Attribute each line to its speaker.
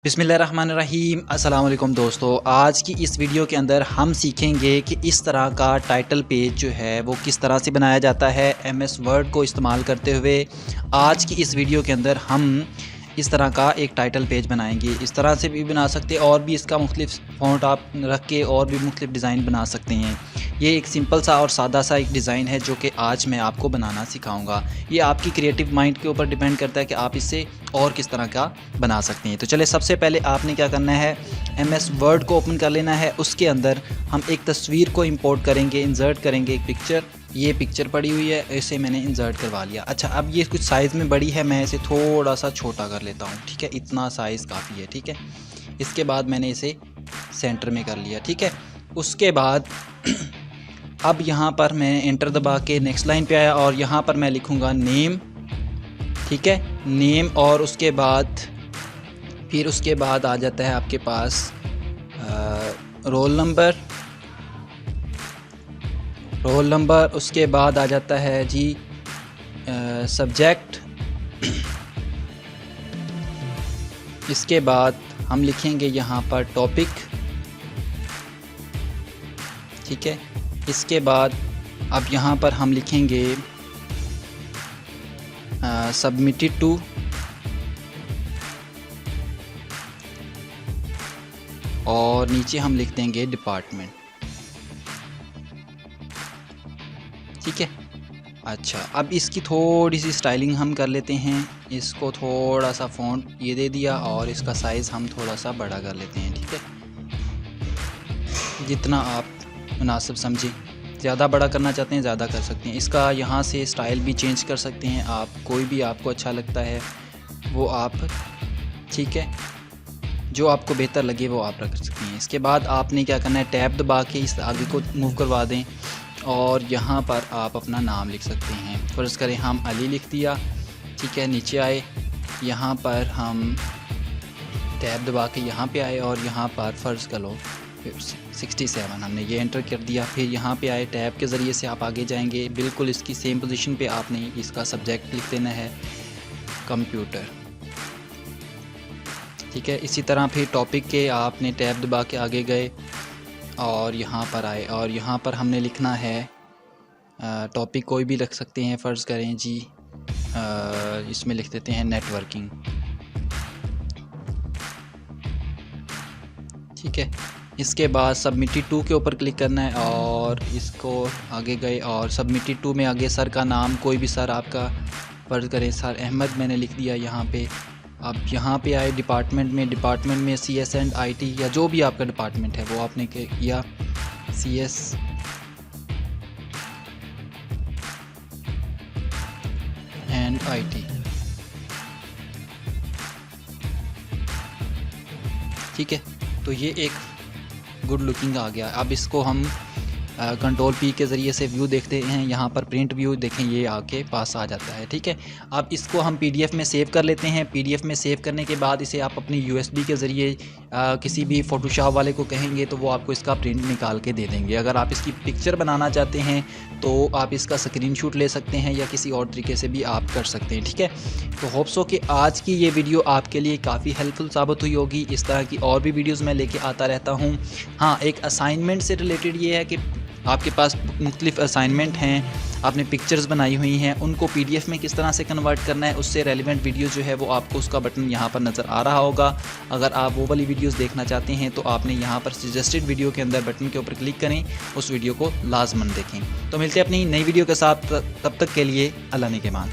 Speaker 1: बिस्मिल्लाहिर्रहमानिर्रहीम अस्सलाम वालेकुम दोस्तों। आज की इस वीडियो के अंदर हम सीखेंगे कि इस तरह का टाइटल पेज जो है वो किस तरह से बनाया जाता है एमएस वर्ड को इस्तेमाल करते हुए। आज की इस वीडियो के अंदर हम इस तरह का एक टाइटल पेज बनाएंगे। इस तरह से भी बना सकते हैं और भी इसका मुख्तलिफ फ़ॉन्ट आप रख के और भी मुख्तलिफ डिज़ाइन बना सकते हैं। ये एक सिंपल सा और सादा सा एक डिज़ाइन है जो कि आज मैं आपको बनाना सिखाऊंगा। ये आपकी क्रिएटिव माइंड के ऊपर डिपेंड करता है कि आप इससे और किस तरह का बना सकते हैं। तो चले, सबसे पहले आपने क्या करना है, एमएस वर्ड को ओपन कर लेना है। उसके अंदर हम एक तस्वीर को इंपोर्ट करेंगे, इंसर्ट करेंगे एक पिक्चर। ये पिक्चर पड़ी हुई है, इसे मैंने इंसर्ट करवा लिया। अच्छा, अब ये कुछ साइज़ में बड़ी है, मैं इसे थोड़ा सा छोटा कर लेता हूँ। ठीक है, इतना साइज़ काफ़ी है। ठीक है, इसके बाद मैंने इसे सेंटर में कर लिया। ठीक है, उसके बाद अब यहाँ पर मैं एंटर दबा के नेक्स्ट लाइन पे आया और यहाँ पर मैं लिखूँगा नेम। ठीक है, नेम। और उसके बाद उसके बाद आ जाता है आपके पास रोल नंबर। उसके बाद आ जाता है जी सब्जेक्ट। इसके बाद हम लिखेंगे यहाँ पर टॉपिक। ठीक है, इसके बाद अब यहाँ पर हम लिखेंगे सबमिटेड टू। और नीचे हम लिख देंगे डिपार्टमेंट। ठीक है, अच्छा, अब इसकी थोड़ी सी स्टाइलिंग हम कर लेते हैं। इसको थोड़ा सा फ़ॉन्ट ये दे दिया और इसका साइज़ हम थोड़ा सा बड़ा कर लेते हैं। ठीक है, जितना आप मुनासिब समझें। ज़्यादा बड़ा करना चाहते हैं ज़्यादा कर सकते हैं। इसका यहाँ से स्टाइल भी चेंज कर सकते हैं आप, कोई भी आपको अच्छा लगता है वो आप, ठीक है, जो आपको बेहतर लगे वो आप रख सकते हैं। इसके बाद आपने क्या करना है, टैब दबा के इस आगे को मूव करवा दें और यहाँ पर आप अपना नाम लिख सकते हैं। फ़र्ज़ करें हम अली लिख दिया। ठीक है, नीचे आए, यहाँ पर हम टैब दबा के यहाँ पे आए और यहाँ पर फ़र्ज़ कर लो 67 हमने ये एंटर कर दिया। फिर यहाँ पे आए, टैब के ज़रिए से आप आगे जाएंगे, बिल्कुल इसकी सेम पोजीशन पे आपने इसका सब्जेक्ट लिख देना है कंप्यूटर। ठीक है, इसी तरह फिर टॉपिक के आपने टैब दबा के आगे गए और यहाँ पर आए और यहाँ पर हमने लिखना है टॉपिक कोई भी रख सकते हैं। फ़र्ज़ करें जी इसमें लिख देते हैं नेटवर्किंग। ठीक है, इसके बाद सबमिटेड टू के ऊपर क्लिक करना है और इसको आगे गए और सबमिटेड टू में आगे सर का नाम, कोई भी सर आपका, फ़र्ज़ करें सर अहमद मैंने लिख दिया यहाँ पे। अब यहाँ पे आए डिपार्टमेंट में CS एंड IT या जो भी आपका डिपार्टमेंट है वो आपने किया CS एंड IT। ठीक है, तो ये एक गुड लुकिंग आ गया। अब इसको हम कंट्रोल P के ज़रिए से व्यू देखते हैं। यहाँ पर प्रिंट व्यू देखें, ये आके पास आ जाता है। ठीक है, अब इसको हम PDF में सेव कर लेते हैं। PDF में सेव करने के बाद इसे आप अपनी USB के ज़रिए किसी भी फ़ोटोशॉप वाले को कहेंगे तो वो आपको इसका प्रिंट निकाल के दे देंगे। अगर आप इसकी पिक्चर बनाना चाहते हैं तो आप इसका स्क्रीनशॉट ले सकते हैं या किसी और तरीके से भी आप कर सकते हैं। ठीक है, तो होप्स हो कि आज की ये वीडियो आपके लिए काफ़ी हेल्पफुल साबित हुई होगी। इस तरह की और भी वीडियोज़ मैं लेके आता रहता हूँ। हाँ, एक असाइनमेंट से रिलेटेड ये है कि आपके पास मुख्तलिफ असाइनमेंट हैं, आपने पिक्चर्स बनाई हुई हैं, उनको PDF में किस तरह से कन्वर्ट करना है, उससे रेलिवेंट वीडियो जो है वो आपको उसका बटन यहाँ पर नज़र आ रहा होगा। अगर आप वो वाली वीडियोस देखना चाहते हैं तो आपने यहाँ पर सजेस्टेड वीडियो के अंदर बटन के ऊपर क्लिक करें, उस वीडियो को लाजमन देखें। तो मिलते हैं अपनी नई वीडियो के साथ, तब तक के लिए अल्लाह निगहबान।